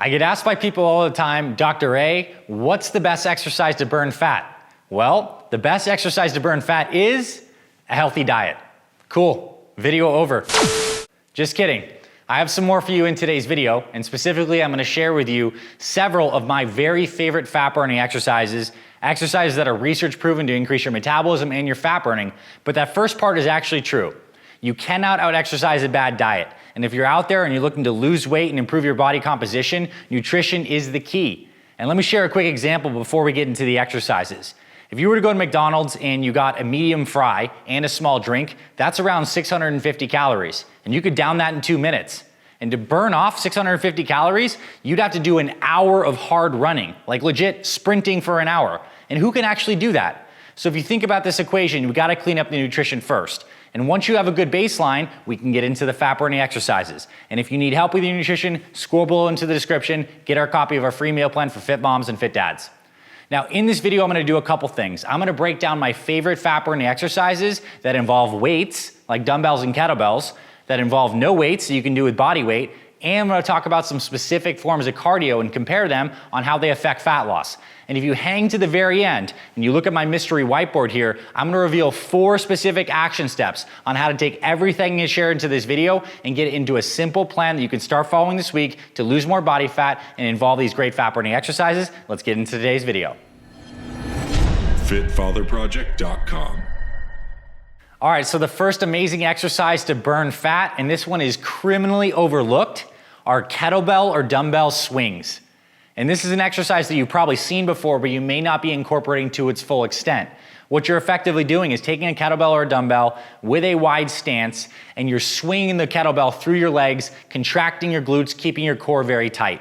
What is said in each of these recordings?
I get asked by people all the time, Dr. A, what's the best exercise to burn fat? Well, the best exercise to burn fat is a healthy diet. Cool, video over. Just kidding. I have some more for you in today's video, and specifically I'm gonna share with you several of my very favorite fat burning exercises that are research proven to increase your metabolism and your fat burning. But that first part is actually true. You cannot out-exercise a bad diet. And if you're out there and you're looking to lose weight and improve your body composition, nutrition is the key. And let me share a quick example before we get into the exercises. If you were to go to McDonald's and you got a medium fry and a small drink, that's around 650 calories. And you could down that in 2 minutes. And to burn off 650 calories, you'd have to do an hour of hard running, like legit sprinting for an hour. And who can actually do that? So if you think about this equation, we gotta clean up the nutrition first. And once you have a good baseline, we can get into the fat burning exercises. And if you need help with your nutrition, scroll below into the description, get our copy of our free meal plan for fit moms and fit dads. Now in this video, I'm gonna do a couple things. I'm gonna break down my favorite fat burning exercises that involve weights, like dumbbells and kettlebells, that involve no weights that you can do with body weight, and I'm gonna talk about some specific forms of cardio and compare them on how they affect fat loss. And if you hang to the very end and you look at my mystery whiteboard here, I'm gonna reveal 4 specific action steps on how to take everything you shared into this video and get it into a simple plan that you can start following this week to lose more body fat and involve these great fat burning exercises. Let's get into today's video. FitFatherProject.com. All right, so the first amazing exercise to burn fat, and this one is criminally overlooked, are kettlebell or dumbbell swings. And this is an exercise that you've probably seen before, but you may not be incorporating to its full extent. What you're effectively doing is taking a kettlebell or a dumbbell with a wide stance, and you're swinging the kettlebell through your legs, contracting your glutes, keeping your core very tight.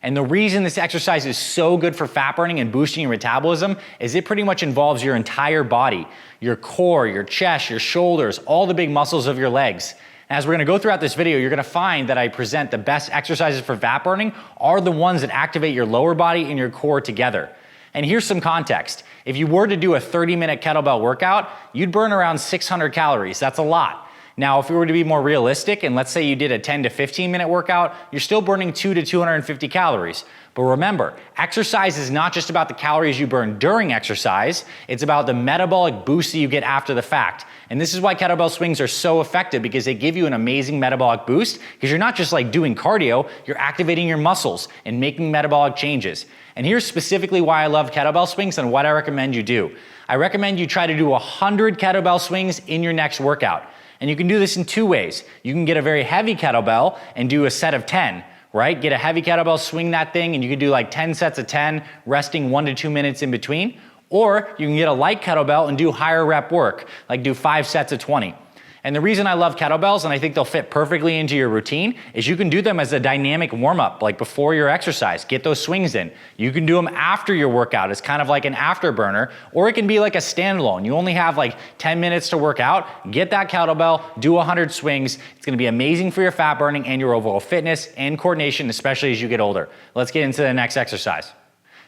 And the reason this exercise is so good for fat burning and boosting your metabolism is it pretty much involves your entire body, your core, your chest, your shoulders, all the big muscles of your legs. As we're gonna go throughout this video, you're gonna find that I present the best exercises for fat burning are the ones that activate your lower body and your core together. And here's some context. If you were to do a 30-minute kettlebell workout, you'd burn around 600 calories. That's a lot. Now, if we were to be more realistic, and let's say you did a 10 to 15-minute workout, you're still burning 200 to 250 calories. But remember, exercise is not just about the calories you burn during exercise, it's about the metabolic boost that you get after the fact. And this is why kettlebell swings are so effective, because they give you an amazing metabolic boost, because you're not just like doing cardio, you're activating your muscles and making metabolic changes. And here's specifically why I love kettlebell swings and what I recommend you do. I recommend you try to do 100 kettlebell swings in your next workout. And you can do this in 2 ways. You can get a very heavy kettlebell and do a set of 10, right? Get a heavy kettlebell, swing that thing, and you can do like 10 sets of 10, resting 1 to 2 minutes in between. Or you can get a light kettlebell and do higher rep work, like do 5 sets of 20. And the reason I love kettlebells, and I think they'll fit perfectly into your routine, is you can do them as a dynamic warm-up, like before your exercise. Get those swings in. You can do them after your workout. It's kind of like an afterburner, or it can be like a standalone. You only have like 10 minutes to work out. Get that kettlebell, do 100 swings. It's gonna be amazing for your fat burning and your overall fitness and coordination, especially as you get older. Let's get into the next exercise.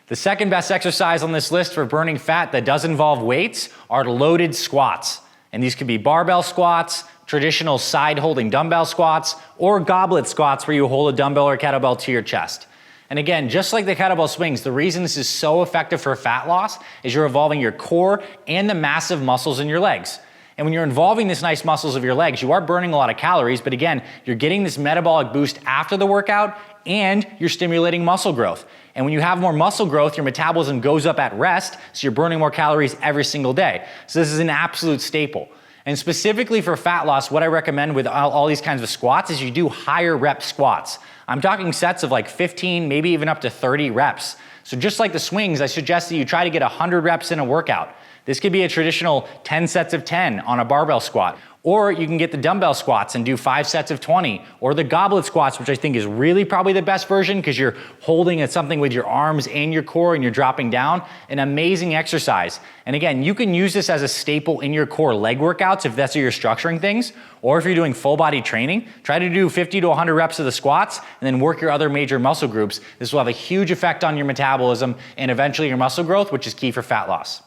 The second best exercise on this list for burning fat that does involve weights are loaded squats. And these could be barbell squats, traditional side holding dumbbell squats, or goblet squats where you hold a dumbbell or kettlebell to your chest. And again, just like the kettlebell swings, the reason this is so effective for fat loss is you're involving your core and the massive muscles in your legs. And when you're involving these nice muscles of your legs, you are burning a lot of calories, but again, you're getting this metabolic boost after the workout and you're stimulating muscle growth. And when you have more muscle growth, your metabolism goes up at rest, so you're burning more calories every single day. So this is an absolute staple. And specifically for fat loss, what I recommend with all these kinds of squats is you do higher rep squats. I'm talking sets of like 15, maybe even up to 30 reps. So just like the swings, I suggest that you try to get 100 reps in a workout. This could be a traditional 10 sets of 10 on a barbell squat. Or you can get the dumbbell squats and do 5 sets of 20, or the goblet squats, which I think is really probably the best version because you're holding at something with your arms and your core and you're dropping down. An amazing exercise. And again, you can use this as a staple in your core leg workouts if that's how you're structuring things, or if you're doing full body training, try to do 50 to 100 reps of the squats and then work your other major muscle groups. This will have a huge effect on your metabolism and eventually your muscle growth, which is key for fat loss.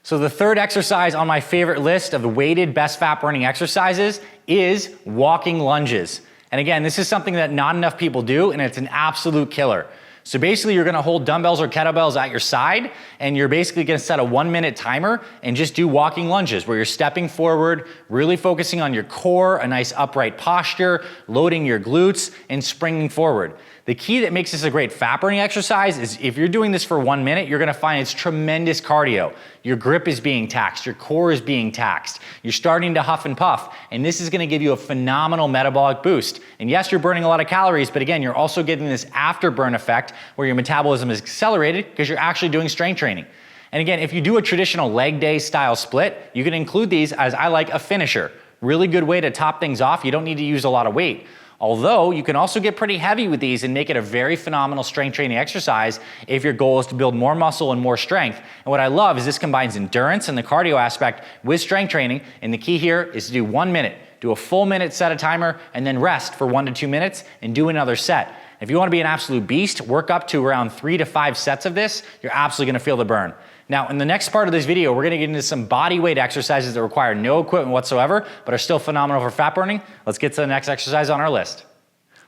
So the third exercise on my favorite list of the weighted best fat burning exercises is walking lunges. And again, this is something that not enough people do, and it's an absolute killer. So basically you're gonna hold dumbbells or kettlebells at your side, and you're basically gonna set a 1-minute timer and just do walking lunges where you're stepping forward, really focusing on your core, a nice upright posture, loading your glutes, and springing forward. The key that makes this a great fat burning exercise is if you're doing this for 1 minute, you're gonna find it's tremendous cardio. Your grip is being taxed, your core is being taxed, you're starting to huff and puff, and this is gonna give you a phenomenal metabolic boost. And yes, you're burning a lot of calories, but again, you're also getting this afterburn effect where your metabolism is accelerated because you're actually doing strength training. And again, if you do a traditional leg day style split, you can include these as I like a finisher. Really good way to top things off. You don't need to use a lot of weight. Although you can also get pretty heavy with these and make it a very phenomenal strength training exercise if your goal is to build more muscle and more strength. And what I love is this combines endurance and the cardio aspect with strength training. And the key here is to do 1 minute, do a full minute, set a timer, and then rest for 1 to 2 minutes and do another set. If you want to be an absolute beast, work up to around 3 to 5 sets of this. You're absolutely going to feel the burn. Now, in the next part of this video, we're going to get into some body weight exercises that require no equipment whatsoever, but are still phenomenal for fat burning. Let's get to the next exercise on our list.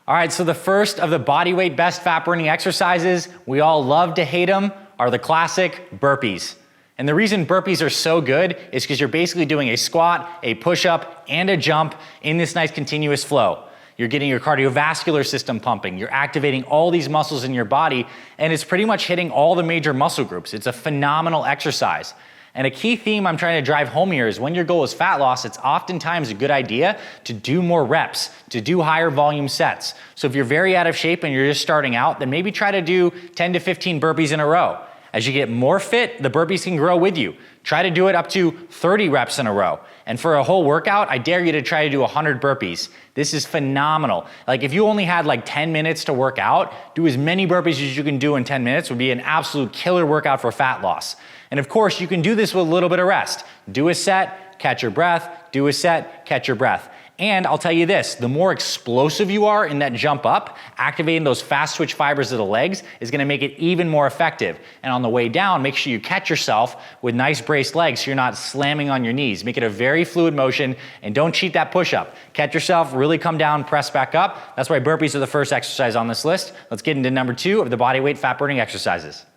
All right, so the first of the body weight best fat burning exercises, we all love to hate them, are the classic burpees. And the reason burpees are so good is because you're basically doing a squat, a push-up, and a jump in this nice continuous flow. You're getting your cardiovascular system pumping, you're activating all these muscles in your body, and it's pretty much hitting all the major muscle groups. It's a phenomenal exercise. And a key theme I'm trying to drive home here is when your goal is fat loss, it's oftentimes a good idea to do more reps, to do higher volume sets. So if you're very out of shape and you're just starting out, then maybe try to do 10 to 15 burpees in a row. As you get more fit, the burpees can grow with you. Try to do it up to 30 reps in a row. And for a whole workout, I dare you to try to do 100 burpees. This is phenomenal. Like if you only had like 10 minutes to work out, do as many burpees as you can do in 10 minutes would be an absolute killer workout for fat loss. And of course, you can do this with a little bit of rest. Do a set, catch your breath, do a set, catch your breath. And I'll tell you this, the more explosive you are in that jump up, activating those fast twitch fibers of the legs is gonna make it even more effective. And on the way down, make sure you catch yourself with nice braced legs so you're not slamming on your knees. Make it a very fluid motion and don't cheat that push up. Catch yourself, really come down, press back up. That's why burpees are the first exercise on this list. Let's get into number 2 of the body weight fat burning exercises.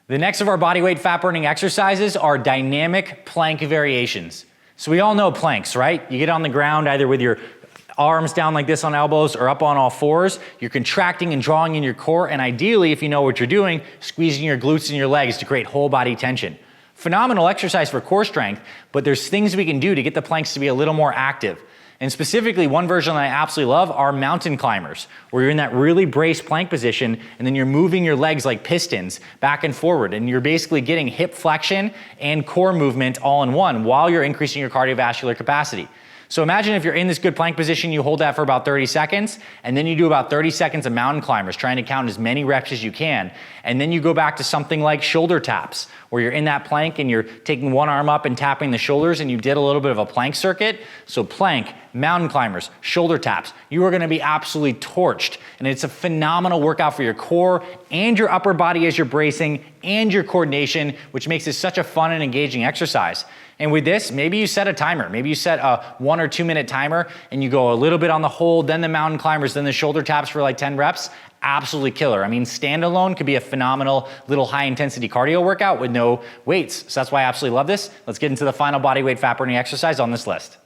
The next of our body weight fat burning exercises are dynamic plank variations. So we all know planks, right? You get on the ground either with your arms down like this on elbows or up on all fours. You're contracting and drawing in your core, and ideally, if you know what you're doing, squeezing your glutes and your legs to create whole body tension. Phenomenal exercise for core strength, but there's things we can do to get the planks to be a little more active. And specifically, one version that I absolutely love are mountain climbers, where you're in that really braced plank position, and then you're moving your legs like pistons back and forward, and you're basically getting hip flexion and core movement all in one while you're increasing your cardiovascular capacity. So imagine if you're in this good plank position, you hold that for about 30 seconds, and then you do about 30 seconds of mountain climbers, trying to count as many reps as you can. And then you go back to something like shoulder taps, where you're in that plank and you're taking one arm up and tapping the shoulders, and you did a little bit of a plank circuit. So plank, mountain climbers, shoulder taps, you are gonna be absolutely torched. And it's a phenomenal workout for your core and your upper body as you're bracing and your coordination, which makes it such a fun and engaging exercise. And with this, maybe you set a timer. Maybe you set a 1 or 2 minute timer and you go a little bit on the hold, then the mountain climbers, then the shoulder taps for like 10 reps. Absolutely killer. I mean, standalone could be a phenomenal little high intensity cardio workout with no weights. So that's why I absolutely love this. Let's get into the final body weight fat burning exercise on this list.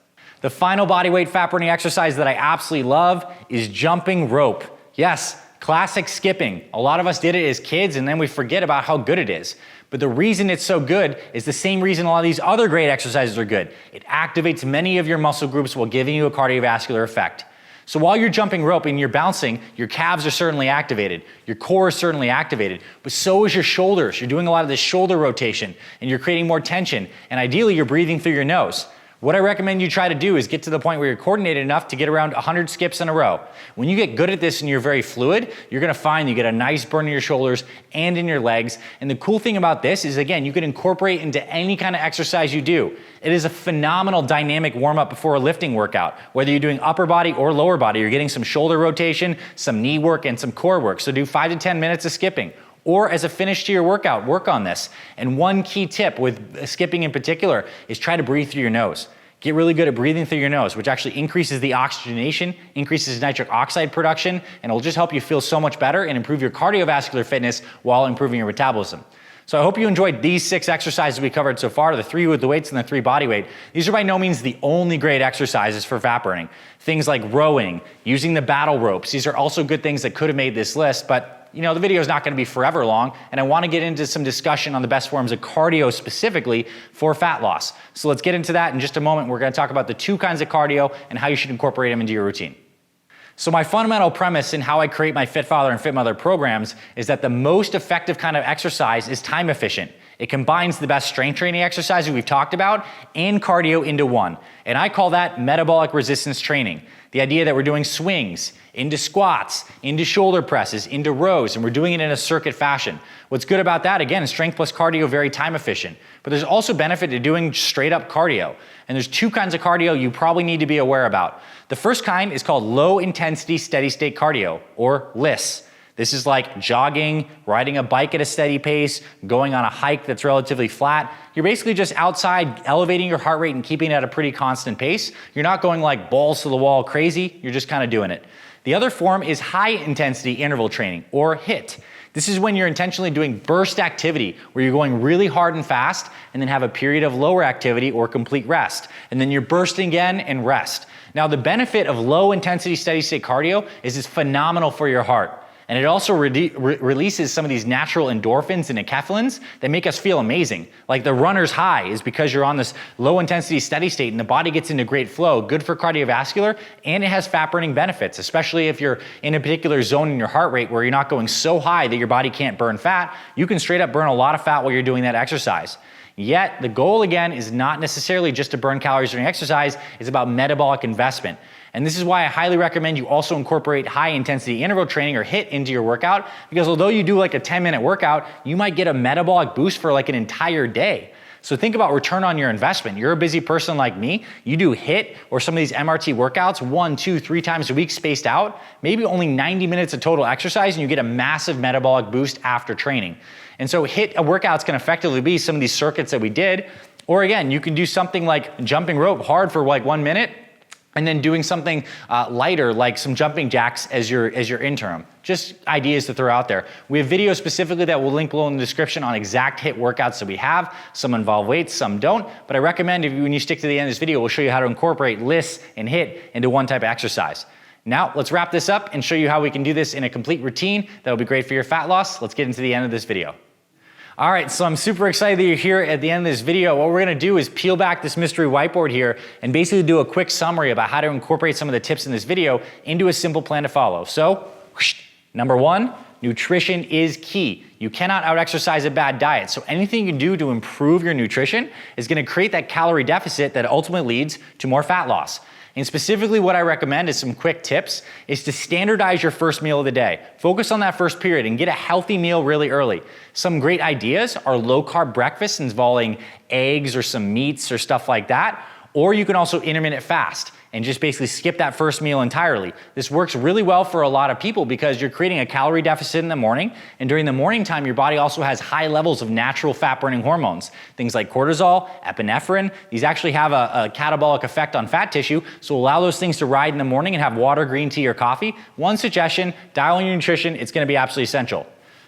The final body weight fat burning exercise that I absolutely love is jumping rope. Yes, classic skipping. A lot of us did it as kids and then we forget about how good it is. But the reason it's so good is the same reason a lot of these other great exercises are good. It activates many of your muscle groups while giving you a cardiovascular effect. So while you're jumping rope and you're bouncing, your calves are certainly activated, your core is certainly activated, but so is your shoulders. You're doing a lot of this shoulder rotation and you're creating more tension, and ideally you're breathing through your nose. What I recommend you try to do is get to the point where you're coordinated enough to get around 100 skips in a row. When you get good at this and you're very fluid, you're gonna find you get a nice burn in your shoulders and in your legs. And the cool thing about this is, again, you can incorporate into any kind of exercise you do. It is a phenomenal dynamic warm-up before a lifting workout. Whether you're doing upper body or lower body, you're getting some shoulder rotation, some knee work, and some core work. So do 5 to 10 minutes of skipping. Or as a finish to your workout, work on this. And one key tip with skipping in particular is try to breathe through your nose. Get really good at breathing through your nose, which actually increases the oxygenation, increases nitric oxide production, and it'll just help you feel so much better and improve your cardiovascular fitness while improving your metabolism. So I hope you enjoyed these 6 exercises we covered so far, the 3 with the weights and the 3 body weight. These are by no means the only great exercises for fat burning. Things like rowing, using the battle ropes, these are also good things that could have made this list, but the video is not going to be forever long, and I want to get into some discussion on the best forms of cardio specifically for fat loss. So let's get into that in just a moment. We're going to talk about the 2 kinds of cardio and how you should incorporate them into your routine. So my fundamental premise in how I create my Fit Father and Fit Mother programs is that the most effective kind of exercise is time efficient. It combines the best strength training exercises we've talked about and cardio into one. And I call that metabolic resistance training. The idea that we're doing swings, into squats, into shoulder presses, into rows, and we're doing it in a circuit fashion. What's good about that, again, is strength plus cardio, very time efficient. But there's also benefit to doing straight up cardio. And there's 2 kinds of cardio you probably need to be aware about. The first kind is called low intensity steady state cardio, or LISS. This is like jogging, riding a bike at a steady pace, going on a hike that's relatively flat. You're basically just outside elevating your heart rate and keeping it at a pretty constant pace. You're not going like balls to the wall crazy, you're just kind of doing it. The other form is high intensity interval training, or HIIT. This is when you're intentionally doing burst activity, where you're going really hard and fast, and then have a period of lower activity or complete rest. And then you're bursting again and rest. Now the benefit of low intensity steady state cardio is it's phenomenal for your heart. And it also releases some of these natural endorphins and enkephalins that make us feel amazing. Like the runner's high is because you're on this low intensity steady state and the body gets into great flow, good for cardiovascular, and it has fat burning benefits, especially if you're in a particular zone in your heart rate where you're not going so high that your body can't burn fat. You can straight up burn a lot of fat while you're doing that exercise. Yet the goal again is not necessarily just to burn calories during exercise, it's about metabolic investment. And this is why I highly recommend you also incorporate high intensity interval training, or HIIT, into your workout, because although you do like a 10-minute workout, you might get a metabolic boost for like an entire day. So think about return on your investment. You're a busy person like me, you do HIIT or some of these MRT workouts 1, 2, 3 times a week spaced out, maybe only 90 minutes of total exercise, and you get a massive metabolic boost after training. And so HIIT workouts can effectively be some of these circuits that we did, or again, you can do something like jumping rope hard for like 1 minute, and then doing something lighter like some jumping jacks as your interim. Just ideas to throw out there. We have videos specifically that we'll link below in the description on exact HIIT workouts that we have. Some involve weights, some don't, but I recommend when you stick to the end of this video, we'll show you how to incorporate LISS and HIIT into one type of exercise. Now let's wrap this up and show you how we can do this in a complete routine that will be great for your fat loss. Let's get into the end of this video. All right, so I'm super excited that you're here at the end of this video. What we're gonna do is peel back this mystery whiteboard here and basically do a quick summary about how to incorporate some of the tips in this video into a simple plan to follow. So, number 1, nutrition is key. You cannot out-exercise a bad diet. So anything you can do to improve your nutrition is gonna create that calorie deficit that ultimately leads to more fat loss. And specifically what I recommend is some quick tips is to standardize your first meal of the day. Focus on that first period and get a healthy meal really early. Some great ideas are low carb breakfasts involving eggs or some meats or stuff like that. Or you can also intermittent fast and just basically skip that first meal entirely. This works really well for a lot of people because you're creating a calorie deficit in the morning, and during the morning time, your body also has high levels of natural fat burning hormones. Things like cortisol, epinephrine, these actually have a catabolic effect on fat tissue, so allow those things to ride in the morning and have water, green tea, or coffee. One suggestion, dial in your nutrition, it's gonna be absolutely essential.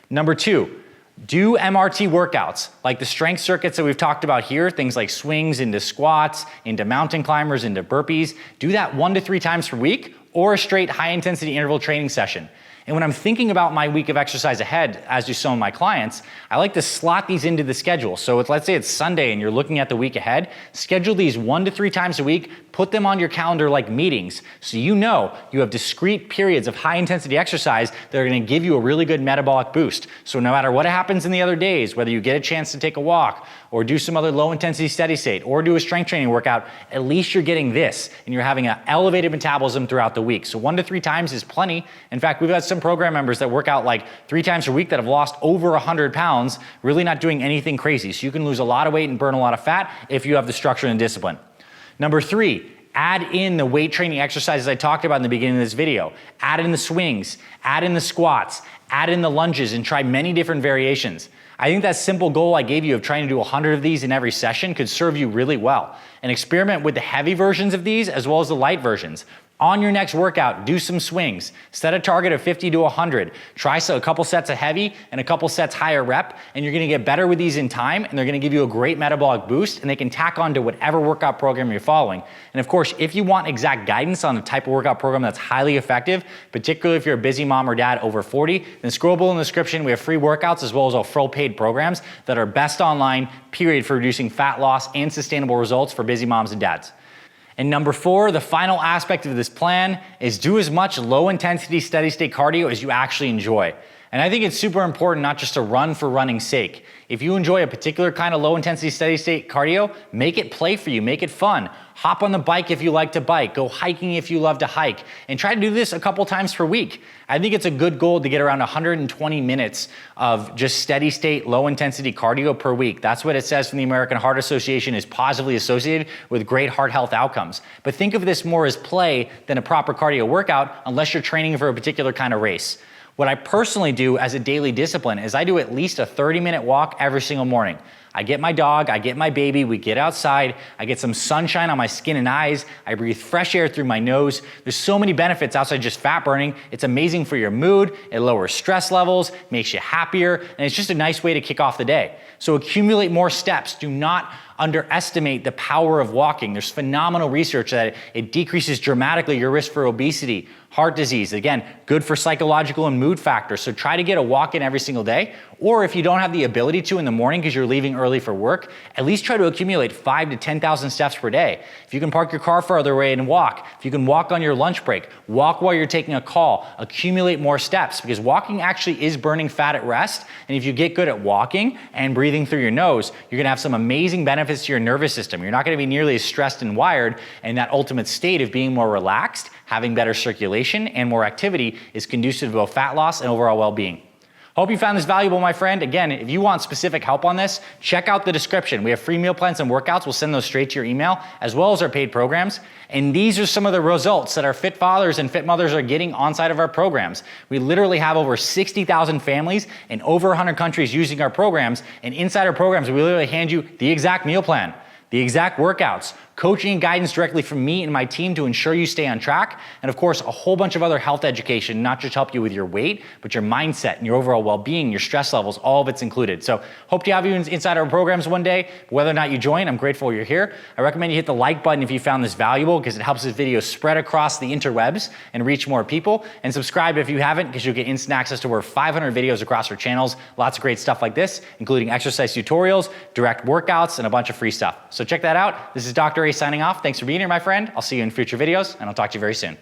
Number 2, do MRT workouts, like the strength circuits that we've talked about here, things like swings into squats, into mountain climbers, into burpees. Do that 1 to 3 times per week, or a straight high intensity interval training session. And when I'm thinking about my week of exercise ahead, as do some of my clients, I like to slot these into the schedule. So let's say it's Sunday and you're looking at the week ahead, schedule these 1 to 3 times a week, put them on your calendar like meetings, so you know you have discrete periods of high intensity exercise that are gonna give you a really good metabolic boost. So no matter what happens in the other days, whether you get a chance to take a walk, or do some other low intensity steady state, or do a strength training workout, at least you're getting this, and you're having an elevated metabolism throughout the week. So 1 to 3 times is plenty. In fact, we've got some program members that work out like 3 times a week that have lost over 100 pounds, really not doing anything crazy. So you can lose a lot of weight and burn a lot of fat if you have the structure and discipline. Number 3, Add in the weight training exercises I talked about in the beginning of this video. Add in the swings, add in the squats, add in the lunges, and try many different variations. I think that simple goal I gave you of trying to do 100 of these in every session could serve you really well. And experiment with the heavy versions of these as well as the light versions. On your next workout, do some swings. Set a target of 50 to 100. Try a couple sets of heavy and a couple sets higher rep, and you're gonna get better with these in time, and they're gonna give you a great metabolic boost, and they can tack on to whatever workout program you're following. And of course, if you want exact guidance on the type of workout program that's highly effective, particularly if you're a busy mom or dad over 40, then scroll below in the description. We have free workouts as well as our full paid programs that are best online, period, for reducing fat loss and sustainable results for busy moms and dads. And number 4, the final aspect of this plan is do as much low intensity steady state cardio as you actually enjoy. And I think it's super important not just to run for running's sake. If you enjoy a particular kind of low intensity steady state cardio, make it play for you, make it fun. Hop on the bike if you like to bike, go hiking if you love to hike, and try to do this a couple times per week. I think it's a good goal to get around 120 minutes of just steady state low intensity cardio per week. That's what it says from the American Heart Association is positively associated with great heart health outcomes. But think of this more as play than a proper cardio workout unless you're training for a particular kind of race. What I personally do as a daily discipline is I do at least a 30-minute walk every single morning. I get my dog, I get my baby, we get outside, I get some sunshine on my skin and eyes, I breathe fresh air through my nose. There's so many benefits outside just fat burning. It's amazing for your mood, it lowers stress levels, makes you happier, and it's just a nice way to kick off the day. So accumulate more steps. Do not underestimate the power of walking. There's phenomenal research that it decreases dramatically your risk for obesity, heart disease. Again, good for psychological and mood factors. So try to get a walk in every single day. Or if you don't have the ability to in the morning because you're leaving early for work, at least try to accumulate 5,000 to 10,000 steps per day. If you can park your car farther away and walk, if you can walk on your lunch break, walk while you're taking a call, accumulate more steps because walking actually is burning fat at rest. And if you get good at walking and breathing through your nose, you're gonna have some amazing benefits to your nervous system. You're not gonna be nearly as stressed and wired, and that ultimate state of being more relaxed, having better circulation and more activity is conducive to both fat loss and overall well-being. Hope you found this valuable, my friend. Again, if you want specific help on this, check out the description. We have free meal plans and workouts. We'll send those straight to your email, as well as our paid programs. And these are some of the results that our fit fathers and fit mothers are getting onside of our programs. We literally have over 60,000 families in over 100 countries using our programs. And inside our programs, we literally hand you the exact meal plan, the exact workouts, coaching and guidance directly from me and my team to ensure you stay on track, and of course, a whole bunch of other health education, not just help you with your weight, but your mindset and your overall well-being, your stress levels, all of it's included. So hope to have you inside our programs one day. Whether or not you join, I'm grateful you're here. I recommend you hit the like button if you found this valuable because it helps this video spread across the interwebs and reach more people, and subscribe if you haven't because you'll get instant access to over 500 videos across our channels. Lots of great stuff like this, including exercise tutorials, direct workouts, and a bunch of free stuff. So check that out. This is Dr. A signing off. Thanks for being here, my friend. I'll see you in future videos, and I'll talk to you very soon.